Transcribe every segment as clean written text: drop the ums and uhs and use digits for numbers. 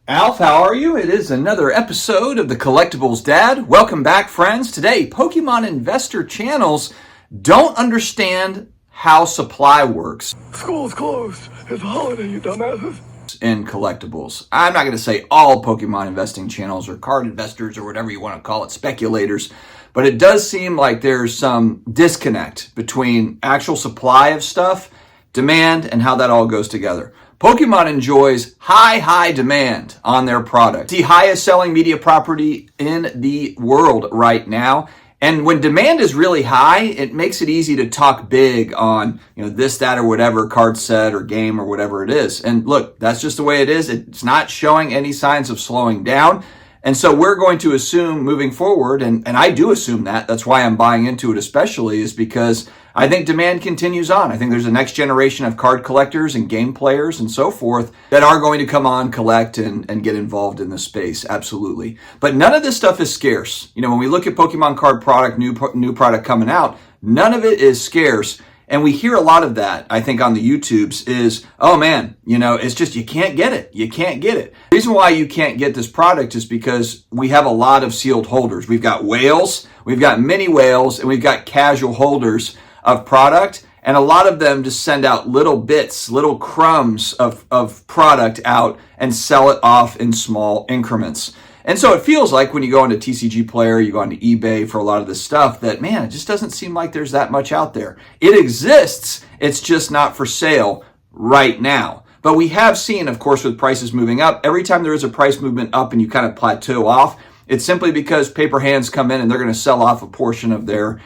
Alf, how are you? It is another episode of the Collectibles Dad. Welcome back, friends. Today, Pokemon investor channels don't understand how supply works. School's closed. It's a holiday, you dumbasses. In collectibles. I'm not going to say all Pokemon investing channels or card investors or whatever you want to call it, speculators, but it does seem like there's some disconnect between actual supply of stuff, demand, and how that all goes together. Pokemon enjoys high demand on their product. The highest selling media property in the world right now. And when demand is really high, it makes it easy to talk big on, this, that, or whatever card set or game or whatever it is. And look, that's just the way it is. It's not showing any signs of slowing down. And so we're going to assume moving forward, and I do assume that, that's why I'm buying into it especially, is because I think demand continues on. I think there's a next generation of card collectors and game players and so forth that are going to come on, collect, and get involved in this space, absolutely. But none of this stuff is scarce. When we look at Pokemon card product, new product coming out, none of it is scarce. And we hear a lot of that, I think, on the YouTubes is, oh man, it's just you can't get it. You can't get it. The reason why you can't get this product is because we have a lot of sealed holders. We've got whales, we've got mini whales, and we've got casual holders of product. And a lot of them just send out little bits, little crumbs of product out and sell it off in small increments. And so it feels like when you go into TCG Player, you go onto eBay for a lot of this stuff that, man, it just doesn't seem like there's that much out there. It exists, it's just not for sale right now. But we have seen, of course, with prices moving up, every time there is a price movement up and you kind of plateau off, it's simply because paper hands come in and they're going to sell off a portion of their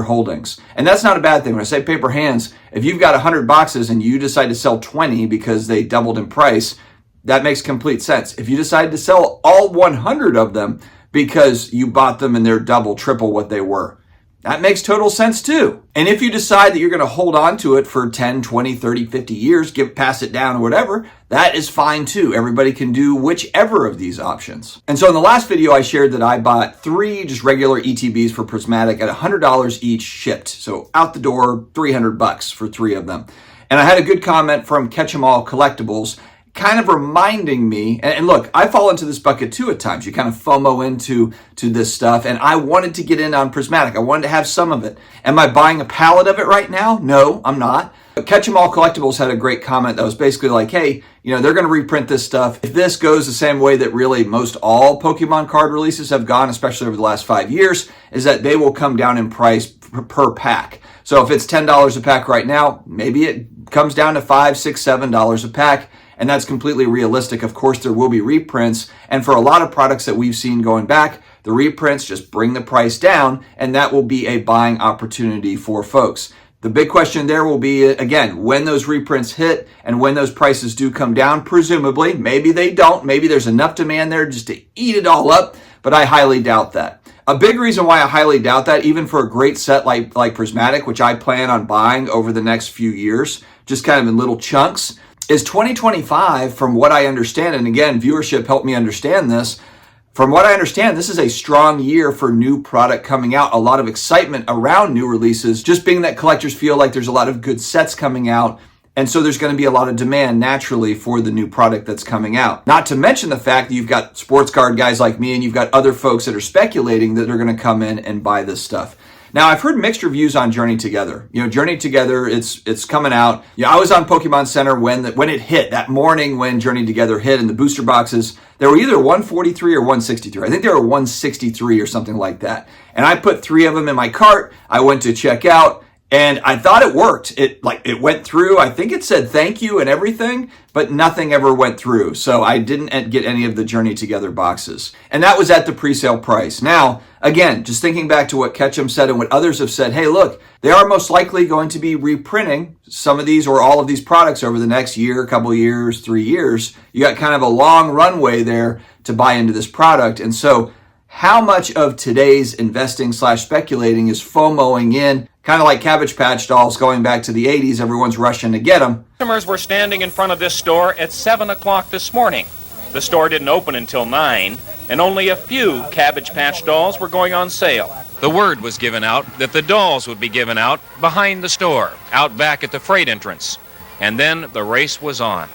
holdings. And that's not a bad thing. When I say paper hands, if you've got 100 boxes and you decide to sell 20 because they doubled in price, that makes complete sense. If you decide to sell all 100 of them because you bought them and they're double, triple what they were, that makes total sense too. And if you decide that you're going to hold on to it for 10, 20, 30, 50 years, pass it down or whatever, that is fine too. Everybody can do whichever of these options. And so in the last video, I shared that I bought 3 just regular ETBs for Prismatic at $100 each shipped. So out the door, $300 for 3 of them. And I had a good comment from Catch 'em All Collectibles, kind of reminding me, and look, I fall into this bucket too at times. You kind of FOMO into this stuff, and I wanted to get in on Prismatic. I wanted to have some of it. Am I buying a pallet of it right now? No, I'm not. But Catch 'em All Collectibles had a great comment that was basically like, hey, they're going to reprint this stuff. If this goes the same way that really most all Pokemon card releases have gone, especially over the last 5 years, is that they will come down in price per pack. So if it's $10 a pack right now, maybe it comes down to $5, $6, $7 a pack. And that's completely realistic. Of course, there will be reprints. And for a lot of products that we've seen going back, the reprints just bring the price down, and that will be a buying opportunity for folks. The big question there will be, again, when those reprints hit and when those prices do come down, presumably. Maybe they don't. Maybe there's enough demand there just to eat it all up, but I highly doubt that. A big reason why I highly doubt that, even for a great set like Prismatic, which I plan on buying over the next few years, just kind of in little chunks, is 2025, from what I understand, and again, viewership helped me understand this. From what I understand, this is a strong year for new product coming out. A lot of excitement around new releases, just being that collectors feel like there's a lot of good sets coming out. And so there's going to be a lot of demand naturally for the new product that's coming out. Not to mention the fact that you've got sports card guys like me and you've got other folks that are speculating that are going to come in and buy this stuff. Now, I've heard mixed reviews on Journey Together. Journey Together, it's coming out. I was on Pokemon Center when it hit, that morning when Journey Together hit, and the booster boxes, they were either 143 or 163. I think they were 163 or something like that. And I put 3 of them in my cart. I went to check out, and I thought it worked. It went through. I think it said thank you and everything, but nothing ever went through. So I didn't get any of the Journey Together boxes. And that was at the pre-sale price. Now, again, just thinking back to what Ketchum said and what others have said, hey, look, they are most likely going to be reprinting some of these or all of these products over the next year, couple years, 3 years. You got kind of a long runway there to buy into this product. And so how much of today's investing / speculating is FOMOing in, kind of like Cabbage Patch dolls going back to the 80s, everyone's rushing to get them. Customers were standing in front of this store at 7 o'clock this morning. The store didn't open until 9, and only a few Cabbage Patch dolls were going on sale. The word was given out that the dolls would be given out behind the store, out back at the freight entrance. And then the race was on.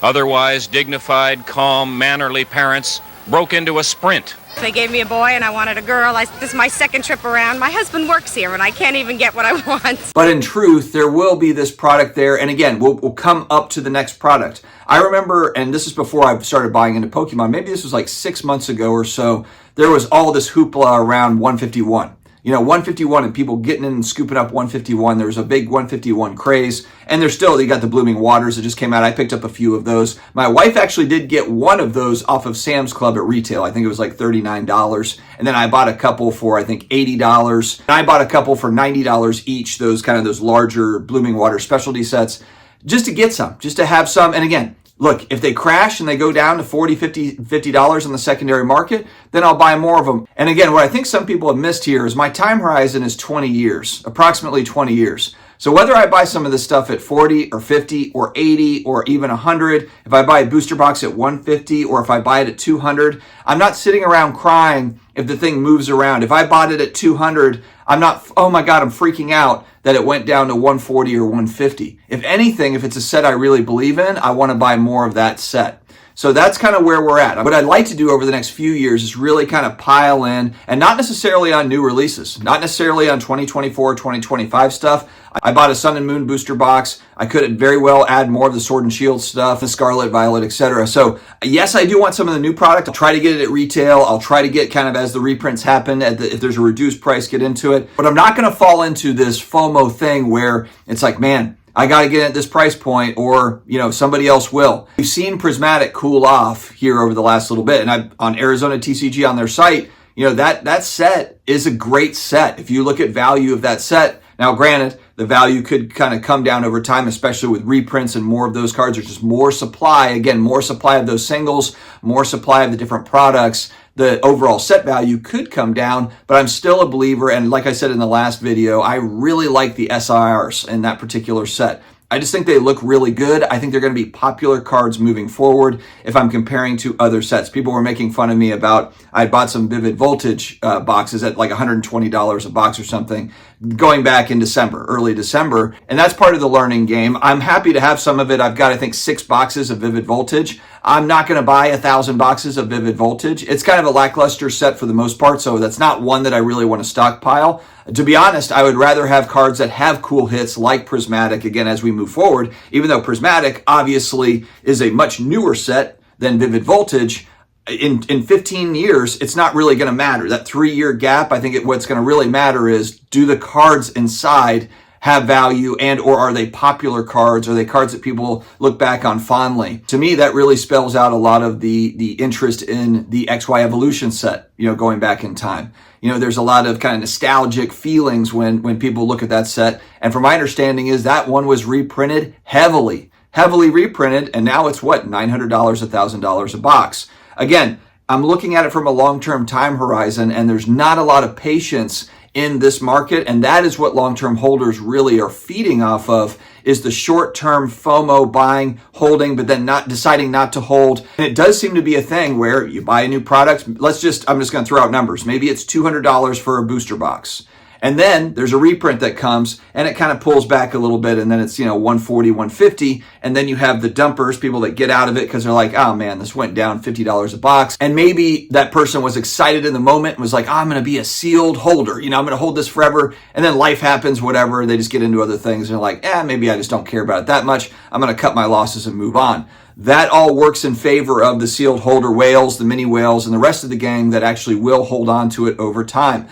Otherwise dignified, calm, mannerly parents broke into a sprint. They gave me a boy and I wanted a girl. This is my second trip around. My husband works here and I can't even get what I want. But in truth, there will be this product there. And again, we'll come up to the next product. I remember, and this is before I started buying into Pokemon, maybe this was like 6 months ago or so, there was all this hoopla around 151. 151 and people getting in and scooping up 151. There was a big 151 craze. And there's still, you got the Blooming Waters that just came out. I picked up a few of those. My wife actually did get one of those off of Sam's Club at retail. I think it was like $39. And then I bought a couple for, I think, $80. And I bought a couple for $90 each, those larger Blooming Water specialty sets, just to get some, just to have some. And again, look, if they crash and they go down to $40, $50 on the secondary market, then I'll buy more of them. And again, what I think some people have missed here is my time horizon is 20 years, approximately 20 years. So whether I buy some of this stuff at 40 or 50 or 80 or even 100, if I buy a booster box at 150 or if I buy it at 200, I'm not sitting around crying if the thing moves around. If I bought it at 200, I'm not, oh my God, I'm freaking out that it went down to 140 or 150. If anything, if it's a set I really believe in, I want to buy more of that set. So that's kind of where we're at. What I'd like to do over the next few years is really kind of pile in, and not necessarily on new releases, not necessarily on 2024, 2025 stuff. I bought a Sun and Moon booster box. I could very well add more of the Sword and Shield stuff, the Scarlet, Violet, etc. So yes, I do want some of the new product. I'll try to get it at retail. I'll try to get kind of as the reprints happen, if there's a reduced price, get into it. But I'm not going to fall into this FOMO thing where it's like, man, I got to get at this price point or, somebody else will. We've seen Prismatic cool off here over the last little bit. And on Arizona TCG on their site, that set is a great set. If you look at value of that set, now granted, the value could kind of come down over time, especially with reprints and more of those cards. There's just more supply. Again, more supply of those singles, more supply of the different products. The overall set value could come down, but I'm still a believer. And like I said in the last video, I really like the SIRs in that particular set. I just think they look really good. I think they're going to be popular cards moving forward if I'm comparing to other sets. People were making fun of me about, I bought some Vivid Voltage boxes at like $120 a box or something going back in December, early December. And that's part of the learning game. I'm happy to have some of it. I've got, I think, 6 boxes of Vivid Voltage. I'm not going to buy 1,000 boxes of Vivid Voltage. It's kind of a lackluster set for the most part, so that's not one that I really want to stockpile. To be honest, I would rather have cards that have cool hits like Prismatic, again, as we move forward, even though Prismatic obviously is a much newer set than Vivid Voltage. In 15 years, it's not really going to matter. That 3-year gap, I think what's going to really matter is, do the cards inside have value, and or are they popular cards? Are they cards that people look back on fondly? To me, that really spells out a lot of the interest in the XY Evolution set, going back in time. There's a lot of kind of nostalgic feelings when people look at that set. And from my understanding is that one was reprinted heavily reprinted. And now it's $900, $1,000 a box. Again, I'm looking at it from a long-term time horizon, and there's not a lot of patience in this market, and that is what long-term holders really are feeding off of, is the short-term FOMO buying, holding, but then not deciding not to hold. And it does seem to be a thing where you buy a new product. I'm just going to throw out numbers. Maybe it's $200 for a booster box. And then there's a reprint that comes and it kind of pulls back a little bit, and then it's, 140, 150. And then you have the dumpers, people that get out of it because they're like, oh man, this went down $50 a box. And maybe that person was excited in the moment and was like, oh, I'm going to be a sealed holder. I'm going to hold this forever. And then life happens, whatever. They just get into other things and they're like, maybe I just don't care about it that much. I'm going to cut my losses and move on. That all works in favor of the sealed holder whales, the mini whales, and the rest of the gang that actually will hold on to it over time.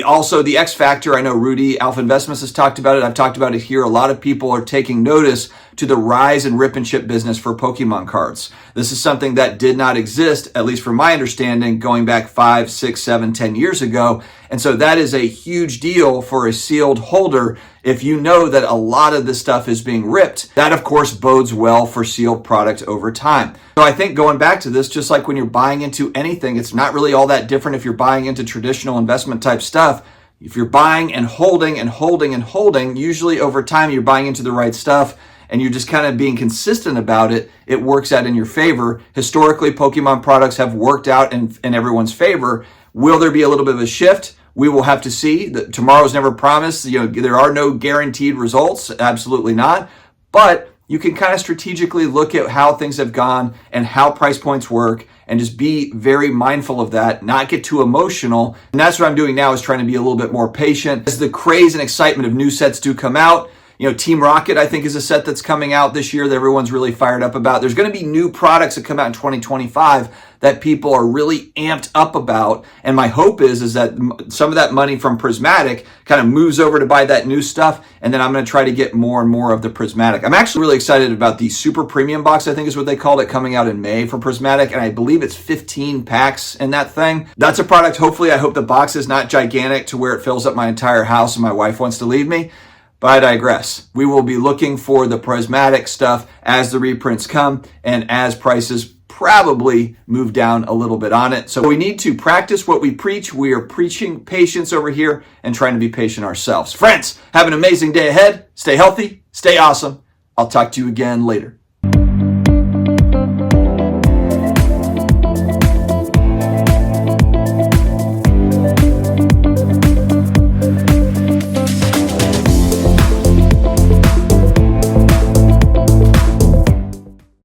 Also the X factor, I know Rudy, Alpha Investments, has talked about it. I've talked about it here. A lot of people are taking notice to the rise in rip and ship business for Pokemon cards. This is something that did not exist, at least from my understanding, going back 5, 6, 7, 10 years ago. And so that is a huge deal for a sealed holder. If you know that a lot of this stuff is being ripped, that of course bodes well for sealed product over time. So I think going back to this, just like when you're buying into anything, it's not really all that different if you're buying into traditional investment type stuff. If you're buying and holding and holding and holding, usually over time you're buying into the right stuff and you're just kind of being consistent about it, it works out in your favor. Historically, Pokemon products have worked out in everyone's favor. Will there be a little bit of a shift? We will have to see. Tomorrow's never promised. There are no guaranteed results. Absolutely not. But you can kind of strategically look at how things have gone and how price points work and just be very mindful of that, not get too emotional. And that's what I'm doing now, is trying to be a little bit more patient. As the craze and excitement of new sets do come out, Team Rocket, I think, is a set that's coming out this year that everyone's really fired up about. There's going to be new products that come out in 2025 that people are really amped up about. And my hope is that some of that money from Prismatic kind of moves over to buy that new stuff. And then I'm going to try to get more and more of the Prismatic. I'm actually really excited about the Super Premium box, I think is what they called it, coming out in May for Prismatic. And I believe it's 15 packs in that thing. That's a product. Hopefully, I hope the box is not gigantic to where it fills up my entire house and my wife wants to leave me. But I digress. We will be looking for the Prismatic stuff as the reprints come and as prices probably move down a little bit on it. So we need to practice what we preach. We are preaching patience over here and trying to be patient ourselves. Friends, have an amazing day ahead. Stay healthy. Stay awesome. I'll talk to you again later.